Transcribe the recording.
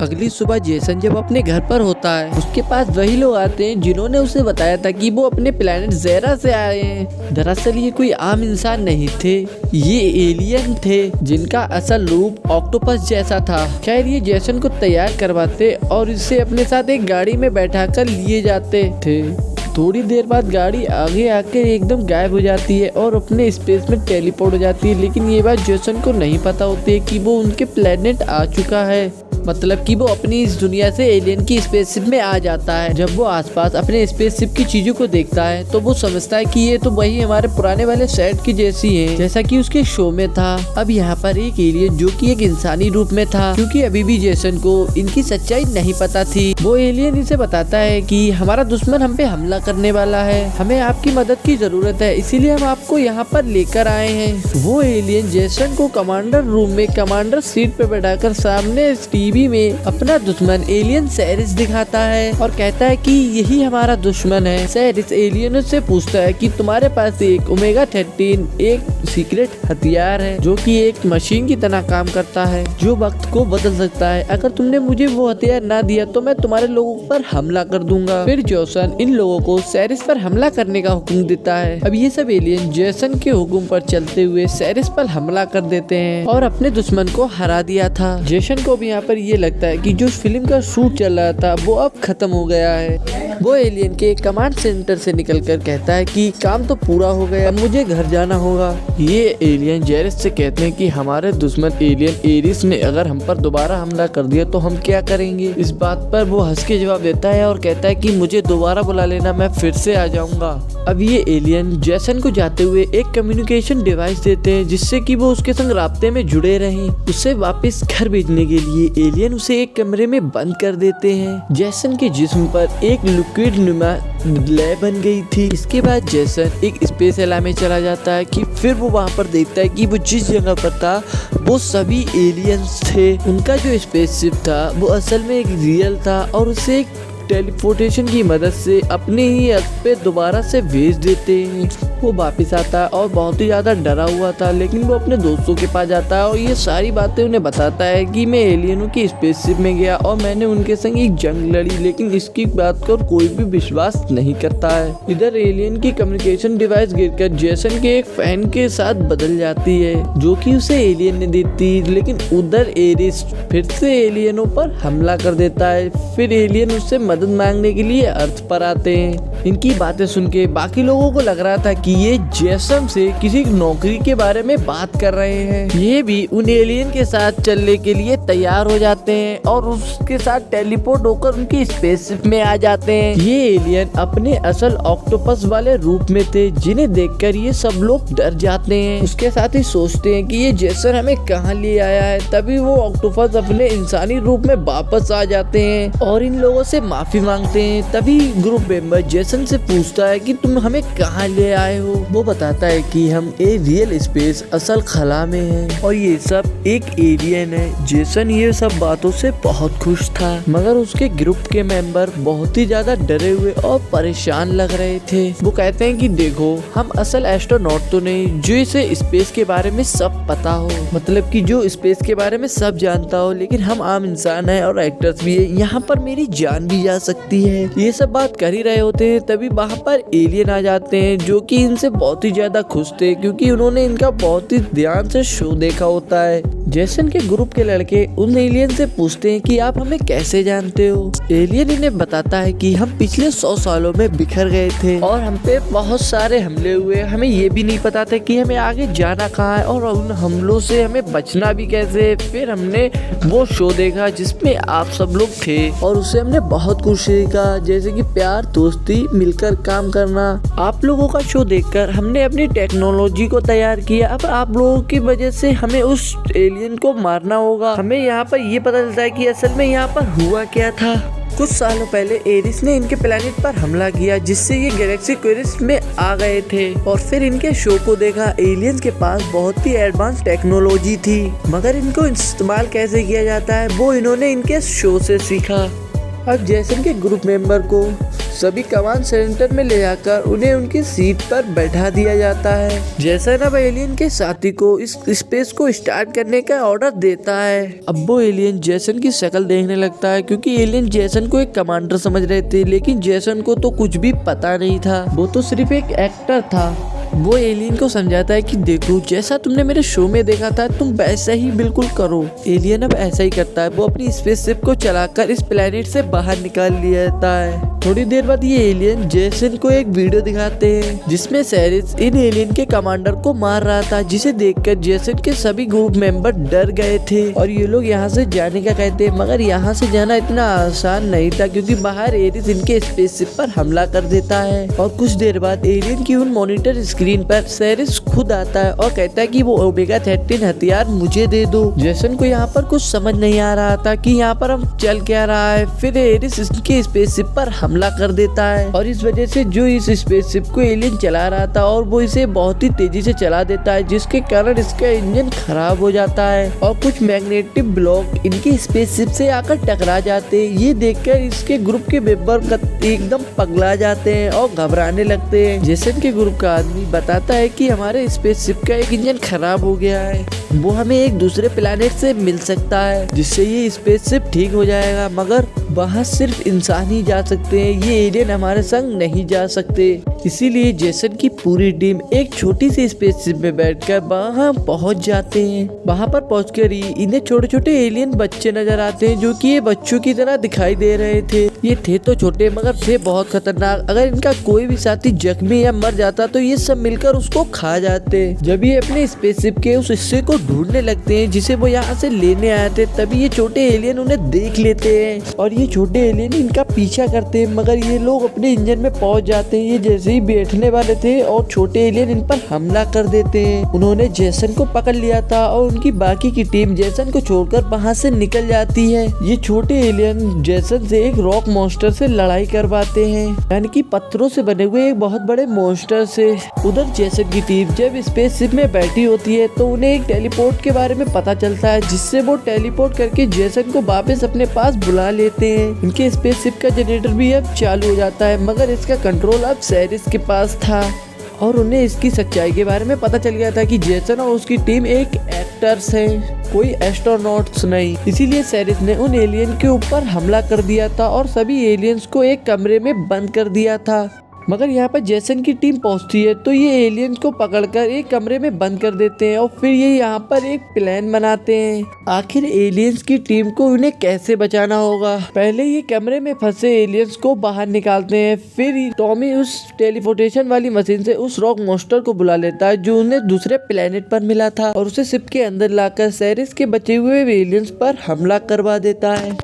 अगली सुबह जेसन जब अपने घर पर होता है, उसके पास वही लोग आते हैं जिन्होंने उसे बताया था कि वो अपने प्लेनेट ज़ेरा से आए हैं। दरअसल ये कोई आम इंसान नहीं थे, ये एलियन थे जिनका असल रूप ऑक्टोपस जैसा था। खैर ये जेसन को तैयार करवाते और इसे अपने साथ एक गाड़ी में बैठाकर लिए जाते थे। थोड़ी देर बाद गाड़ी आगे आकर एकदम गायब हो जाती है और अपने स्पेस में टेलीपोर्ट हो जाती है, लेकिन ये बात जेसन को नहीं पता होती है कि वो उनके प्लेनेट आ चुका है। मतलब कि वो अपनी इस दुनिया से एलियन की स्पेसशिप में आ जाता है। जब वो आसपास अपने स्पेसशिप की चीजों को देखता है तो वो समझता है कि ये तो वही हमारे पुराने वाले सेट की जैसी है, जैसा कि उसके शो में था। अब यहाँ पर एक एलियन जो कि एक इंसानी रूप में था, क्योंकि अभी भी जेसन को इनकी सच्चाई नहीं पता थी। वो एलियन इसे बताता है कि हमारा दुश्मन हम पे हमला करने वाला है, हमें आपकी मदद की जरूरत है, इसीलिए हम आपको यहाँ पर लेकर आए हैं। वो एलियन जेसन को कमांडर रूम में कमांडर सीट पे बैठाकर सामने टीवी में अपना दुश्मन एलियन सेरिस दिखाता है और कहता है कि यही हमारा दुश्मन है। सेरिस एलियनों से पूछता है कि तुम्हारे पास एक ओमेगा 13 एक सीक्रेट हथियार है जो कि एक मशीन की तरह काम करता है, जो वक्त को बदल सकता है। अगर तुमने मुझे वो हथियार ना दिया तो मैं तुम्हारे लोगों पर हमला कर दूंगा। फिर जेसन इन लोगों को सेरिस पर हमला करने का हुक्म देता है। अब ये सब एलियन जेसन के हुक्म पर चलते हुए सेरिस पर हमला कर देते हैं और अपने दुश्मन को हरा दिया था। जेसन को भी यहाँ पर ये लगता है कि जो फिल्म का शूट चल रहा था वो अब खत्म हो गया है। वो एलियन के कमांड सेंटर से निकलकर कहता है कि काम तो पूरा हो गया, अब मुझे घर जाना होगा। ये एलियन जेरिस से कहते हैं कि हमारे दुश्मन एलियन एरिस ने अगर हम पर दोबारा हमला कर दिया तो हम क्या करेंगे। इस बात पर वो हंस के जवाब देता है और कहता है कि मुझे दोबारा बुला लेना, मैं फिर से आ जाऊंगा। अब ये एलियन जेसन को जाते हुए एक कम्युनिकेशन डिवाइस देते हैं जिससे कि वो उसके संग राब्ते में जुड़े रहें। उसे वापस घर भेजने के लिए एलियन उसे एक कमरे में बंद कर देते हैं। जेसन के जिस्म पर एक लिक्विड नुमा लय बन गई थी। इसके बाद जेसन एक स्पेस एला में चला जाता है कि फिर वो वहाँ पर देखता है कि वो जिस जगह पर था वो सभी एलियंस थे। उनका जो स्पेसशिप था वो असल में एक रियल था और उसे एक टेलीपोर्टेशन की मदद से अपने ही अर्थ पे दोबारा से भेज देते हैं। वो वापस आता है और बहुत ही ज्यादा डरा हुआ था, लेकिन वो अपने दोस्तों के पास जाता है और ये सारी बातें उन्हें बताता है कि मैं एलियनों की स्पेसशिप में गया और मैंने उनके संग एक जंग लड़ी, लेकिन इसकी बात को कोई भी विश्वास नहीं करता है। इधर एलियन की कम्युनिकेशन डिवाइस गिरकर जेसन के एक फैन के साथ बदल जाती है जो कि उसे एलियन ने दी थी, लेकिन उधर एरिस फिर से एलियनों पर हमला कर देता है। फिर एलियन उससे मदद मांगने के लिए अर्थ पर आते हैं। इनकी बातें सुन के बाकी लोगों को लग रहा था कि ये जेसन से किसी नौकरी के बारे में बात कर रहे हैं। ये भी उन एलियन के साथ चलने के लिए तैयार हो जाते हैं और उसके साथ टेलीपोर्ट होकर उनकी स्पेसशिप में आ जाते हैं। ये एलियन अपने असल ऑक्टोपस वाले रूप में थे, जिन्हें देखकर ये सब लोग डर जाते हैं। उसके साथ ही सोचते हैं कि ये जेसन हमें कहाँ ले आया है। तभी वो ऑक्टोपस अपने इंसानी रूप में वापस आ जाते हैं और इन लोगों से माफी मांगते हैं। तभी ग्रुप मेंबर जेसन से पूछता है कि तुम हमें कहाँ ले आए हो। वो बताता है कि हम एक रियल स्पेस असल खला में हैं और ये सब एक एलियन है। जेसन ये सब बातों से बहुत खुश था, मगर उसके ग्रुप के मेंबर बहुत ही ज्यादा डरे हुए और परेशान लग रहे थे। वो कहते हैं कि देखो, हम असल एस्ट्रोनॉट तो नहीं जो इसे स्पेस के बारे में सब पता हो, मतलब कि जो स्पेस के बारे में सब जानता हो, लेकिन हम आम इंसान है और एक्टर्स भी है, यहाँ पर मेरी जान भी जा सकती है। ये सब बात कर ही रहे होते हैं, तभी वहाँ पर एलियन आ जाते हैं जो कि इनसे बहुत ही ज्यादा खुश थे, क्योंकि उन्होंने इनका बहुत ही ध्यान से शो देखा होता है। जेसन के ग्रुप के लड़के उन एलियन से पूछते हैं कि आप हमें कैसे जानते हो। एलियन इन्हें बताता है कि हम पिछले 100 सालों में बिखर गए थे और हम पे बहुत सारे हमले हुए, हमें ये भी नहीं पता था कि हमें आगे जाना कहाँ है और उन हमलों से हमें बचना भी कैसे। फिर हमने वो शो देखा जिसमें आप सब लोग थे और उससे हमने बहुत कुछ सीखा, जैसे कि प्यार, दोस्ती, मिलकर काम करना। आप लोगों का शो देखकर हमने अपनी टेक्नोलॉजी को तैयार किया। अब आप लोगों की वजह से हमें उस एलियन को मारना होगा। हमें यहाँ पर ये पता चलता है कि असल में यहाँ पर हुआ क्या था। कुछ सालों पहले एरिस ने इनके प्लेनेट पर हमला किया, जिससे ये गैलेक्सी क्वेरिस में आ गए थे और फिर इनके शो को देखा। एलियंस के पास बहुत ही एडवांस टेक्नोलॉजी थी, मगर इनको इस्तेमाल कैसे किया जाता है वो इन्होंने इनके शो से सीखा। अब जेसन के ग्रुप मेंबर को सभी कमांड सेंटर में ले जाकर उन्हें उनकी सीट पर बैठा दिया जाता है। जैसन अब एलियन के साथी को इस स्पेस को स्टार्ट करने का ऑर्डर देता है। अब वो एलियन जैसन की शक्ल देखने लगता है, क्योंकि एलियन जैसन को एक कमांडर समझ रहे थे, लेकिन जैसन को तो कुछ भी पता नहीं था, वो तो सिर्फ एक एक्टर था। वो एलियन को समझाता है कि देखो, जैसा तुमने मेरे शो में देखा था तुम वैसा ही बिल्कुल करो। एलियन अब ऐसा ही करता है, वो अपनी स्पेसशिप को चलाकर इस प्लेनेट से बाहर निकाल लिया जाता है। थोड़ी देर बाद ये एलियन जैसन को एक वीडियो दिखाते हैं जिसमें सेरिस इन एलियन के कमांडर को मार रहा था, जिसे देखकर जैसन के सभी ग्रुप मेंबर डर गए थे और ये लोग यहाँ से जाने का कहते, मगर यहाँ से जाना इतना आसान नहीं था, क्योंकि बाहर एरिस इनके स्पेसशिप पर हमला कर देता है। और कुछ देर बाद एलियन की उन मॉनिटर स्क्रीन पर सेरिस खुद आता है और कहता है कि वो ओमेगा 13 हथियार मुझे दे दो। जैसन को यहाँ पर कुछ समझ नहीं आ रहा था कि यहाँ पर हम चल क्या रहा है। फिर एरिस इसके स्पेसशिप पर हमला कर देता है और इस वजह से जो इस स्पेसशिप को एलियन चला रहा था और वो इसे बहुत ही तेजी से चला देता है, जिसके कारण इसका इंजन खराब हो जाता है और कुछ मैग्नेटिक ब्लॉक इनके स्पेसशिप से आकर टकरा जाते हैं। ये देखकर इसके ग्रुप के मेंबर एकदम पगला जाते हैं और घबराने लगते हैं। जैसन के ग्रुप का आदमी बताता है कि हमारे स्पेसशिप का एक इंजन खराब हो गया है, वो हमें एक दूसरे प्लेनेट से मिल सकता है जिससे ये स्पेसशिप ठीक हो जाएगा, मगर वहाँ सिर्फ इंसान ही जा सकते हैं, ये एलियन हमारे संग नहीं जा सकते। इसीलिए जैसन की पूरी टीम एक छोटी सी स्पेसशिप में बैठकर वहाँ पहुँच जाते हैं। वहाँ पर पहुंचकर ही इन्हें छोटे छोटे एलियन बच्चे नजर आते हैं, जो कि ये बच्चों की तरह दिखाई दे रहे थे। ये थे तो छोटे मगर थे बहुत खतरनाक। अगर इनका कोई भी साथी जख्मी या मर जाता तो ये सब मिलकर उसको खा जाते। जब ये अपने स्पेसशिप के उस हिस्से को ढूंढने लगते हैं जिसे वो यहाँ से लेने आए थे, तभी ये छोटे एलियन उन्हें देख लेते हैं और ये छोटे एलियन इनका पीछा करते हैं, मगर ये लोग अपने इंजन में पहुंच जाते हैं। ये जैसे ही बैठने वाले थे और छोटे एलियन इन पर हमला कर देते हैं। उन्होंने जैसन को पकड़ लिया था और उनकी बाकी की टीम जैसन को छोड़कर वहाँ से निकल जाती है। ये छोटे एलियन जैसन से एक रॉक मॉन्स्टर से लड़ाई करवाते हैं, यानी कि पत्थरों से बने हुए एक बहुत बड़े मॉन्स्टर से। उधर जैसन की टीम जब स्पेसशिप में बैठी होती है तो उन्हें एक टेलीपोर्ट के बारे में पता चलता है, जिससे वो टेलीपोर्ट करके जैसन को वापस अपने पास बुला लेते हैं। इनके स्पेसशिप का जनरेटर भी अब चालू हो जाता है, मगर इसका कंट्रोल अब सेरिस के पास था और उन्हें इसकी सच्चाई के बारे में पता चल गया था कि जैसन और उसकी टीम एक एक्टर्स हैं, कोई एस्ट्रोनॉट्स नहीं। इसीलिए सेरिस ने उन एलियन के ऊपर हमला कर दिया था और सभी एलियंस को एक कमरे में बंद कर दिया था। मगर यहाँ पर जैसन की टीम पहुँचती है तो ये एलियंस को पकड़कर एक कमरे में बंद कर देते हैं और फिर ये यहाँ पर एक प्लान बनाते हैं। आखिर एलियंस की टीम को उन्हें कैसे बचाना होगा। पहले ये कमरे में फंसे एलियंस को बाहर निकालते हैं, फिर टॉमी उस टेलीपोर्टेशन वाली मशीन से उस रॉक मॉन्स्टर को बुला लेता है जो उन्हें दूसरे प्लेनेट पर मिला था और उसे शिप के अंदर लाकर सेरिस के बचे हुए एलियंस पर हमला करवा देता है।